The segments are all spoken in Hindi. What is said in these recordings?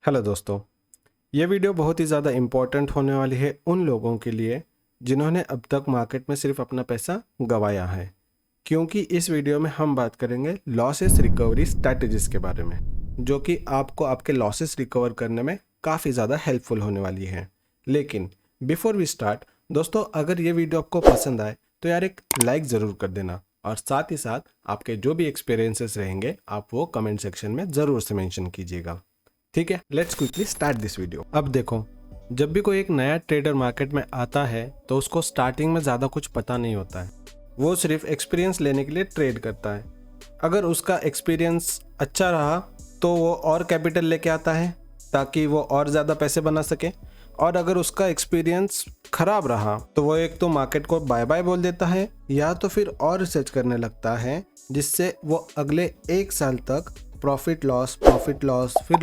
हेलो दोस्तों, ये वीडियो बहुत ही ज़्यादा इम्पोर्टेंट होने वाली है उन लोगों के लिए जिन्होंने अब तक मार्केट में सिर्फ अपना पैसा गंवाया है, क्योंकि इस वीडियो में हम बात करेंगे लॉसेस रिकवरी स्ट्रैटेजीज के बारे में, जो कि आपको आपके लॉसेस रिकवर करने में काफ़ी ज़्यादा हेल्पफुल होने वाली है। लेकिन बिफोर वी स्टार्ट दोस्तों, अगर ये वीडियो आपको पसंद आए तो यार एक लाइक ज़रूर कर देना, और साथ ही साथ आपके जो भी एक्सपीरियंसेस रहेंगे आप वो कमेंट सेक्शन में ज़रूर से मेंशन कीजिएगा। ठीक है, let's quickly start this video. अब देखो, जब भी कोई एक नया ट्रेडर मार्केट में आता है तो उसको स्टार्टिंग में ज़्यादा कुछ पता नहीं होता है। वो सिर्फ एक्सपीरियंस लेने के लिए ट्रेड करता है। अगर उसका एक्सपीरियंस अच्छा रहा तो वो और कैपिटल लेके आता है ताकि वो और ज़्यादा पैसे बना सके, और अगर उसका एक्सपीरियंस खराब रहा तो वो एक तो मार्केट को बाय बाय बोल देता है, या तो फिर और रिसर्च करने लगता है, जिससे वो अगले 1 साल तक प्रॉफिट लॉस फिर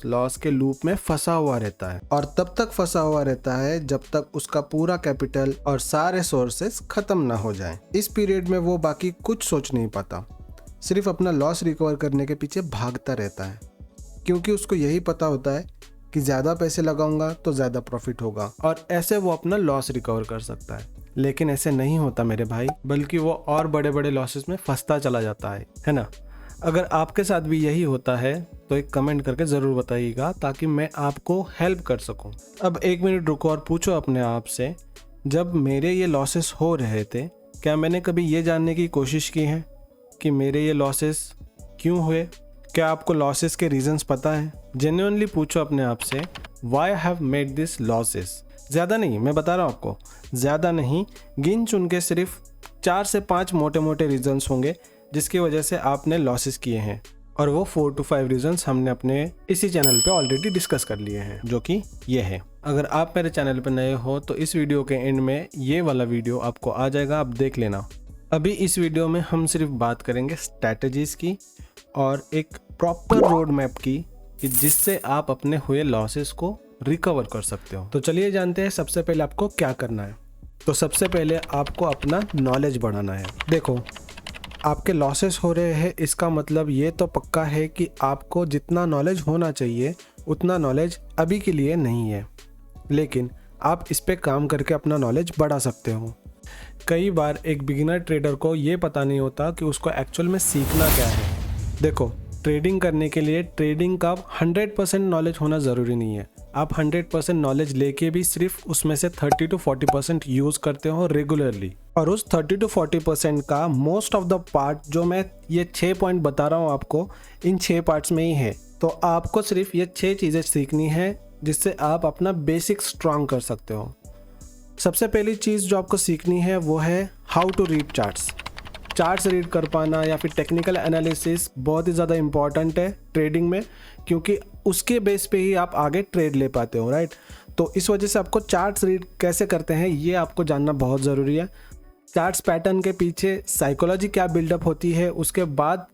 लॉस के लूप में फंसा हुआ रहता है। और तब तक फंसा हुआ रहता है जब तक उसका पूरा कैपिटल और सारे सोर्सेस खत्म ना हो जाएं। इस पीरियड में वो बाकी कुछ सोच नहीं पाता, सिर्फ अपना लॉस रिकवर करने के पीछे भागता रहता है, क्योंकि उसको यही पता होता है कि ज़्यादा पैसे लगाऊंगा तो ज़्यादा प्रॉफिट होगा और ऐसे वो अपना लॉस रिकवर कर सकता है। लेकिन ऐसे नहीं होता मेरे भाई, बल्कि वो और बड़े बड़े लॉसेस में फंसता चला जाता है ना। अगर आपके साथ भी यही होता है तो एक कमेंट करके ज़रूर बताइएगा ताकि मैं आपको हेल्प कर सकूं। अब 1 मिनट रुको और पूछो अपने आप से, जब मेरे ये लॉसेस हो रहे थे क्या मैंने कभी ये जानने की कोशिश की है कि मेरे ये लॉसेस क्यों हुए? क्या आपको लॉसेस के रीजंस पता है? जेन्युइनली पूछो अपने आप से, why have made this losses. ज़्यादा नहीं, मैं बता रहा हूँ आपको, ज़्यादा नहीं, गिन चुन के सिर्फ 4 से 5 मोटे मोटे रीजंस होंगे जिसकी वजह से आपने लॉसेस किए हैं, और वो 4 to 5 रीजंस हमने अपने इसी चैनल पे ऑलरेडी डिस्कस कर लिए हैं, जो कि ये है। अगर आप मेरे चैनल पे नए हो तो इस वीडियो के एंड में ये वाला वीडियो आपको आ जाएगा, आप देख लेना। अभी इस वीडियो में हम सिर्फ बात करेंगे स्ट्रैटेजीज की और एक प्रॉपर रोड मैप की, कि जिससे आप अपने हुए लॉसेस को रिकवर कर सकते हो। तो चलिए जानते हैं सबसे पहले आपको क्या करना है। तो सबसे पहले आपको अपना नॉलेज बढ़ाना है। देखो, आपके लॉसेस हो रहे हैं, इसका मतलब ये तो पक्का है कि आपको जितना नॉलेज होना चाहिए उतना नॉलेज अभी के लिए नहीं है, लेकिन आप इस पे काम करके अपना नॉलेज बढ़ा सकते हो। कई बार एक बिगिनर ट्रेडर को ये पता नहीं होता कि उसको एक्चुअल में सीखना क्या है। देखो, ट्रेडिंग करने के लिए ट्रेडिंग का 100% नॉलेज होना ज़रूरी नहीं है। आप 100% नॉलेज लेके भी सिर्फ उसमें से 30 to 40% यूज़ करते हो रेगुलरली, और उस 30 to 40% का मोस्ट ऑफ द पार्ट जो मैं ये 6 पॉइंट बता रहा हूँ आपको, इन 6 पार्ट्स में ही है। तो आपको सिर्फ ये 6 चीज़ें सीखनी है जिससे आप अपना बेसिक स्ट्रांग कर सकते हो। सबसे पहली चीज़ जो आपको सीखनी है वो है how to read charts read कर पाना, या फिर टेक्निकल एनालिसिस बहुत ही ज़्यादा इंपॉर्टेंट है ट्रेडिंग में, क्योंकि उसके बेस पे ही आप आगे ट्रेड ले पाते हो, राइट। तो इस वजह से आपको चार्ट्स रीड कैसे करते हैं ये आपको जानना बहुत ज़रूरी है। चार्ट्स पैटर्न के पीछे साइकोलॉजी क्या बिल्डअप होती है, उसके बाद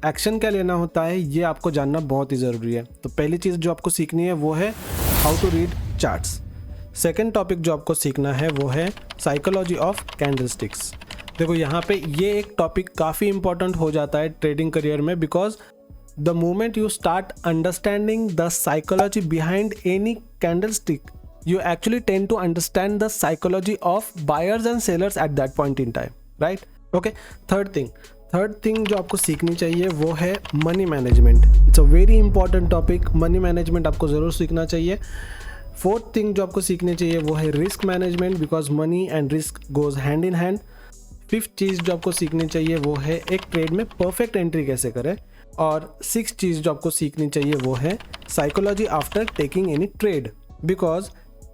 एक्शन क्या लेना होता है, ये आपको जानना बहुत ही ज़रूरी है। तो पहली चीज़ जो आपको सीखनी है वो है how to read charts. Second topic जो आपको सीखना है वो है साइकोलॉजी ऑफ कैंडलस्टिक्स। देखो, यहाँ पे ये एक टॉपिक काफ़ी इंपॉर्टेंट हो जाता है ट्रेडिंग करियर में, because the moment you start understanding the psychology behind any candlestick, you actually tend to understand the psychology of buyers and sellers at that point in time, right? Okay, third thing जो आपको सीखनी चाहिए वो है money management. It's a very important topic, money management आपको ज़रूर सीखना चाहिए। फोर्थ थिंग जो आपको सीखनी चाहिए वो है risk management, because money and risk goes hand in hand. Fifth चीज़ जो आपको सीखनी चाहिए वो है एक ट्रेड में परफेक्ट एंट्री कैसे करें। और सिक्स्थ चीज़ जो आपको सीखनी चाहिए वो है psychology after taking any trade, because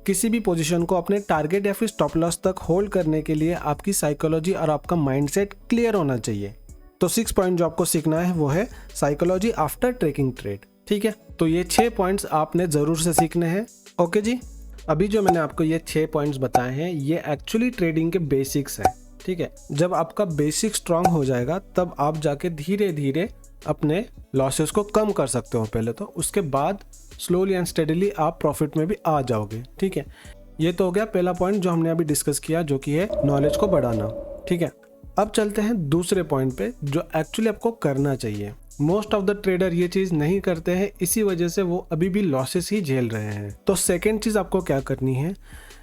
किसी भी पोजीशन को अपने टारगेट या फिर स्टॉप लॉस तक होल्ड करने के लिए आपकी साइकोलॉजी और आपका माइंडसेट क्लियर होना चाहिए। तो 6 पॉइंट जो आपको सीखना है वो है साइकोलॉजी आफ्टर टेकिंग ट्रेड। ठीक है, तो ये 6 पॉइंट्स आपने ज़रूर से सीखने हैं। ओके जी, अभी जो मैंने आपको ये 6 पॉइंट्स बताए हैं ये एक्चुअली ट्रेडिंग के बेसिक्स हैं। ठीक है, जब आपका बेसिक स्ट्रांग हो जाएगा तब आप जाके धीरे धीरे अपने लॉसेस को कम कर सकते हो पहले तो, उसके बाद स्लोली एंड स्टेडीली आप प्रॉफिट में भी आ जाओगे। ठीक है, ये तो हो गया पहला पॉइंट जो हमने अभी डिस्कस किया, जो कि है नॉलेज को बढ़ाना। ठीक है, अब चलते हैं दूसरे पॉइंट पे जो एक्चुअली आपको करना चाहिए। मोस्ट ऑफ द ट्रेडर ये चीज नहीं करते हैं, इसी वजह से वो अभी भी लॉसेस ही झेल रहे हैं। तो सेकेंड चीज आपको क्या करनी है,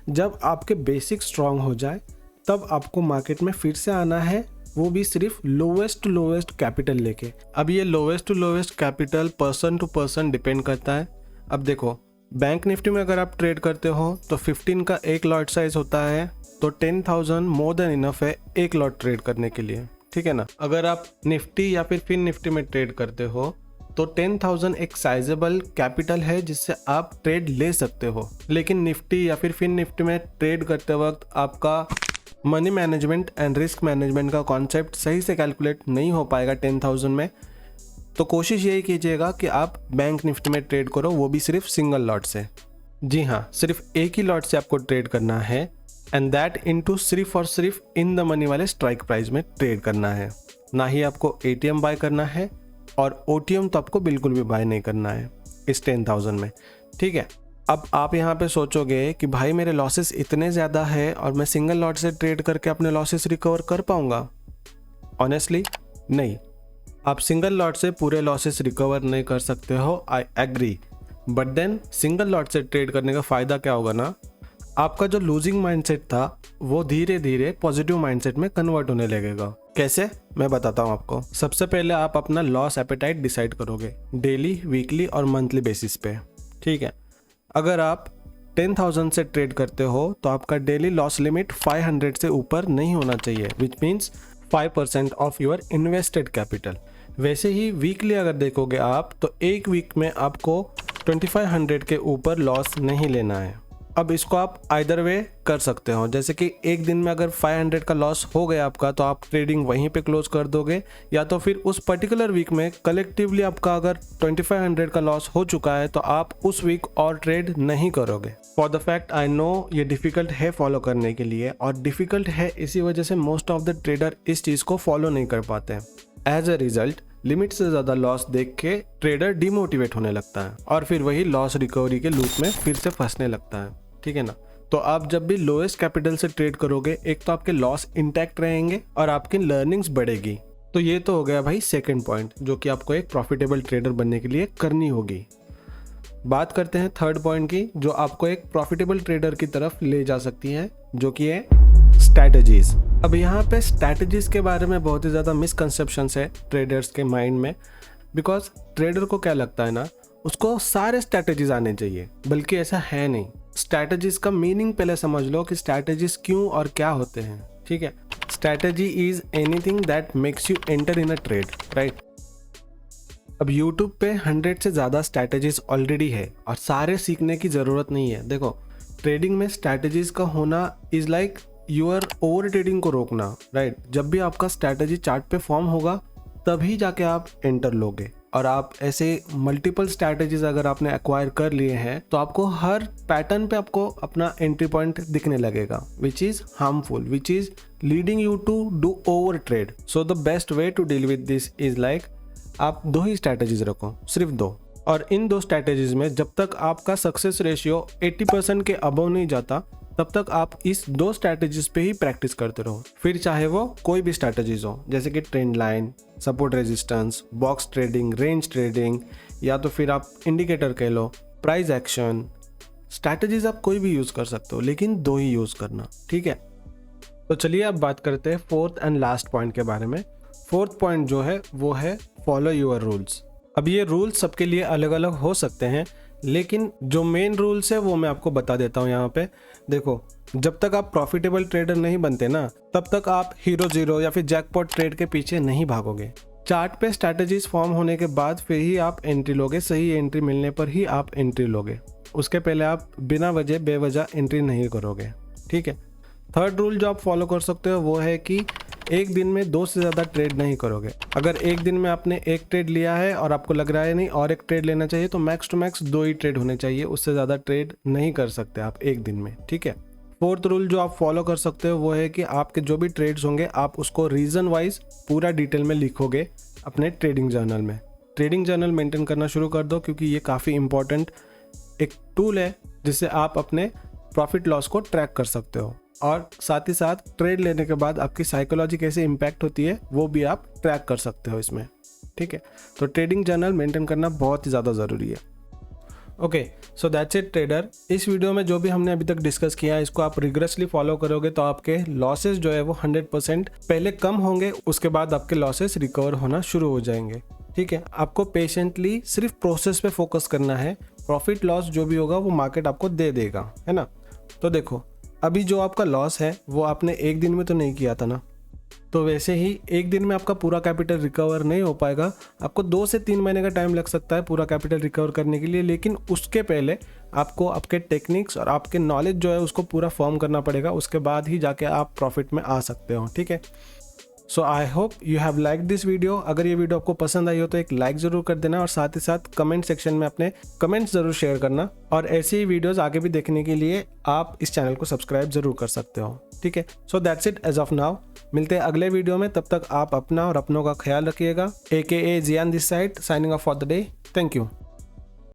जब आपके बेसिक स्ट्रांग हो जाए तब आपको मार्केट में फिर से आना है, वो भी सिर्फ लोवेस्ट टू लोवेस्ट कैपिटल लेके। अब ये lowest to lowest capital person to person depend करता है। अब देखो, बैंक निफ्टी में अगर आप ट्रेड करते हो तो 15 का एक लॉट साइज होता है, तो 10,000 मोर देन इनफ है एक लॉट ट्रेड करने के लिए, ठीक है ना। अगर आप निफ्टी या फिर फिन निफ्टी में ट्रेड करते हो तो 10,000 एक साइजेबल कैपिटल है जिससे आप ट्रेड ले सकते हो। लेकिन निफ्टी या फिर फिन निफ्टी में ट्रेड करते वक्त आपका money management and risk management का कॉन्सेप्ट सही से कैलकुलेट नहीं हो पाएगा 10,000 में। तो कोशिश यही कीजिएगा कि आप बैंक निफ्टी में ट्रेड करो, वो भी सिर्फ सिंगल लॉट से। जी हाँ, सिर्फ एक ही लॉट से आपको ट्रेड करना है, एंड दैट इनटू सिर्फ और सिर्फ इन द मनी वाले स्ट्राइक प्राइस में ट्रेड करना है। ना ही आपको एटीएम बाय करना है, और ओटीएम तो आपको बिल्कुल भी बाय नहीं करना है इस 10,000 में, ठीक है। अब आप यहाँ पे सोचोगे कि भाई मेरे लॉसेस इतने ज़्यादा है और मैं सिंगल लॉट से ट्रेड करके अपने लॉसेस रिकवर कर पाऊंगा? ऑनेस्टली नहीं, आप सिंगल लॉट से पूरे लॉसेस रिकवर नहीं कर सकते हो, I agree. But then single lot से ट्रेड करने का फ़ायदा क्या होगा ना, आपका जो लूजिंग माइंडसेट था वो धीरे धीरे पॉजिटिव माइंडसेट में कन्वर्ट होने लगेगा। कैसे, मैं बताता हूँ आपको। सबसे पहले आप अपना लॉस एपेटाइट डिसाइड करोगे डेली, वीकली और मंथली बेसिस पे, ठीक है। अगर आप 10,000 से ट्रेड करते हो तो आपका डेली लॉस लिमिट 500 से ऊपर नहीं होना चाहिए, which means 5% of your invested capital. वैसे ही वीकली अगर देखोगे आप तो एक वीक में आपको 2500 के ऊपर लॉस नहीं लेना है। अब इसको आप आइदर वे कर सकते हो, जैसे कि एक दिन में अगर 500 का लॉस हो गया आपका तो आप ट्रेडिंग वहीं पे क्लोज कर दोगे, या तो फिर उस पर्टिकुलर वीक में कलेक्टिवली आपका अगर 2500 का लॉस हो चुका है तो आप उस वीक और ट्रेड नहीं करोगे। For the fact I know ये डिफिकल्ट है फॉलो करने के लिए, और डिफिकल्ट है इसी वजह से मोस्ट ऑफ द ट्रेडर इस चीज़ को फॉलो नहीं कर पाते हैं। एज अ रिजल्ट लिमिट से ज़्यादा लॉस देख के ट्रेडर डिमोटिवेट होने लगता है और फिर वही लॉस रिकवरी के लूप में फिर से फंसने लगता है, ठीक है ना। तो आप जब भी लोएस्ट कैपिटल से ट्रेड करोगे, एक तो आपके लॉस इंटैक्ट रहेंगे और आपकी लर्निंग्स बढ़ेगी। तो ये तो हो गया भाई सेकंड पॉइंट, जो कि आपको एक प्रॉफिटेबल ट्रेडर बनने के लिए करनी होगी। बात करते हैं थर्ड पॉइंट की, जो आपको एक प्रॉफिटेबल ट्रेडर की तरफ ले जा सकती है, जो कि है स्ट्रैटेजीज। अब यहाँ पे स्ट्रैटेजीज के बारे में बहुत ही ज़्यादा मिसकंसेप्शंस है ट्रेडर्स के माइंड में, बिकॉज ट्रेडर को क्या लगता है ना, उसको सारे स्ट्रैटेजीज आने चाहिए, बल्कि ऐसा है नहीं। स्ट्रैटेजीज का मीनिंग पहले समझ लो कि स्ट्रैटेजीज क्यों और क्या होते हैं, ठीक है। Strategy is anything that makes you enter in a trade, right. अब YouTube पे 100 से ज़्यादा स्ट्रैटेजीज ऑलरेडी है और सारे सीखने की ज़रूरत नहीं है। देखो, ट्रेडिंग में स्ट्रैटेजीज का होना is like your over trading को रोकना, राइट। जब भी आपका स्ट्रैटेजी चार्ट पे फॉर्म होगा तभी जाके आप एंटर लोगे, और आप ऐसे मल्टीपल स्ट्रैटेजीज अगर आपने एक्वायर कर लिए हैं तो आपको हर पैटर्न पे आपको अपना एंट्री पॉइंट दिखने लगेगा, which is harmful, which is leading you to do over trade. So the best way to deal with this is like आप 2 ही स्ट्रैटेजीज रखो, सिर्फ 2, और इन 2 स्ट्रैटेजीज में जब तक आपका सक्सेस रेशियो 80% के अबव नहीं जाता तब तक आप इस 2 स्ट्रैटेजीज पे ही प्रैक्टिस करते रहो। फिर चाहे वो कोई भी स्ट्रैटेजीज हो, जैसे कि trend line, support resistance, box trading, range trading, या तो फिर आप इंडिकेटर कह लो, प्राइस एक्शन। स्ट्रैटेजीज आप कोई भी यूज कर सकते हो, लेकिन 2 ही यूज करना, ठीक है। तो चलिए अब बात करते हैं फोर्थ एंड लास्ट पॉइंट के बारे में। फोर्थ पॉइंट जो है वो है फॉलो योर रूल्स। अब ये रूल्स सबके लिए अलग अलग हो सकते हैं, लेकिन जो मेन रूल्स है वो मैं आपको बता देता हूँ यहाँ पे। देखो, जब तक आप प्रॉफिटेबल ट्रेडर नहीं बनते ना, तब तक आप हीरो जीरो या फिर जैकपॉट ट्रेड के पीछे नहीं भागोगे। चार्ट पे स्ट्रैटेजीज फॉर्म होने के बाद फिर ही आप एंट्री लोगे, सही एंट्री मिलने पर ही आप एंट्री लोगे। उसके पहले आप बिना वजह बेवजह एंट्री नहीं करोगे, ठीक है। थर्ड रूल जो आप फॉलो कर सकते हो वो है कि एक दिन में 2 से ज़्यादा ट्रेड नहीं करोगे। अगर एक दिन में आपने एक ट्रेड लिया है और आपको लग रहा है नहीं और एक ट्रेड लेना चाहिए, तो मैक्स टू मैक्स 2 ही ट्रेड होने चाहिए, उससे ज़्यादा ट्रेड नहीं कर सकते आप एक दिन में, ठीक है। फोर्थ रूल जो आप फॉलो कर सकते हो वो है कि आपके जो भी ट्रेड्स होंगे आप उसको रीजन वाइज पूरा डिटेल में लिखोगे अपने ट्रेडिंग जर्नल में। ट्रेडिंग जर्नल मेंटेन करना शुरू कर दो, क्योंकि ये काफ़ी इंपॉर्टेंट एक टूल है जिससे आप अपने प्रॉफिट लॉस को ट्रैक कर सकते हो, और साथ ही साथ ट्रेड लेने के बाद आपकी साइकोलॉजी कैसे इम्पैक्ट होती है वो भी आप ट्रैक कर सकते हो इसमें। ठीक है। तो ट्रेडिंग जर्नल मेंटेन करना बहुत ही ज़्यादा ज़रूरी है। Okay, so that's it trader. इस वीडियो में जो भी हमने अभी तक डिस्कस किया है इसको आप रिग्रेसली फॉलो करोगे तो आपके लॉसेस जो है वो 100% पहले कम होंगे, उसके बाद आपके लॉसेस रिकवर होना शुरू हो जाएंगे। ठीक है, आपको पेशेंटली सिर्फ प्रोसेस पे फोकस करना है, प्रॉफिट लॉस जो भी होगा वो मार्केट आपको दे देगा, है ना। तो देखो, अभी जो आपका लॉस है वो आपने एक दिन में तो नहीं किया था ना, तो वैसे ही एक दिन में आपका पूरा कैपिटल रिकवर नहीं हो पाएगा। आपको 2 से 3 महीने का टाइम लग सकता है पूरा कैपिटल रिकवर करने के लिए, लेकिन उसके पहले आपको आपके टेक्निक्स और आपके नॉलेज जो है उसको पूरा फॉर्म करना पड़ेगा, उसके बाद ही जाके आप प्रॉफिट में आ सकते हो। ठीक है, so I hope you have like this video. अगर ये वीडियो आपको पसंद आई हो तो एक लाइक ज़रूर कर देना और साथ ही साथ कमेंट सेक्शन में अपने कमेंट्स ज़रूर शेयर करना, और ऐसी ही वीडियोस आगे भी देखने के लिए आप इस चैनल को सब्सक्राइब ज़रूर कर सकते हो। ठीक है, so that's it as of now. मिलते हैं अगले वीडियो में, तब तक आप अपना और अपनों का ख्याल रखिएगा। AKA Gyan this side, signing off for the day. Thank you.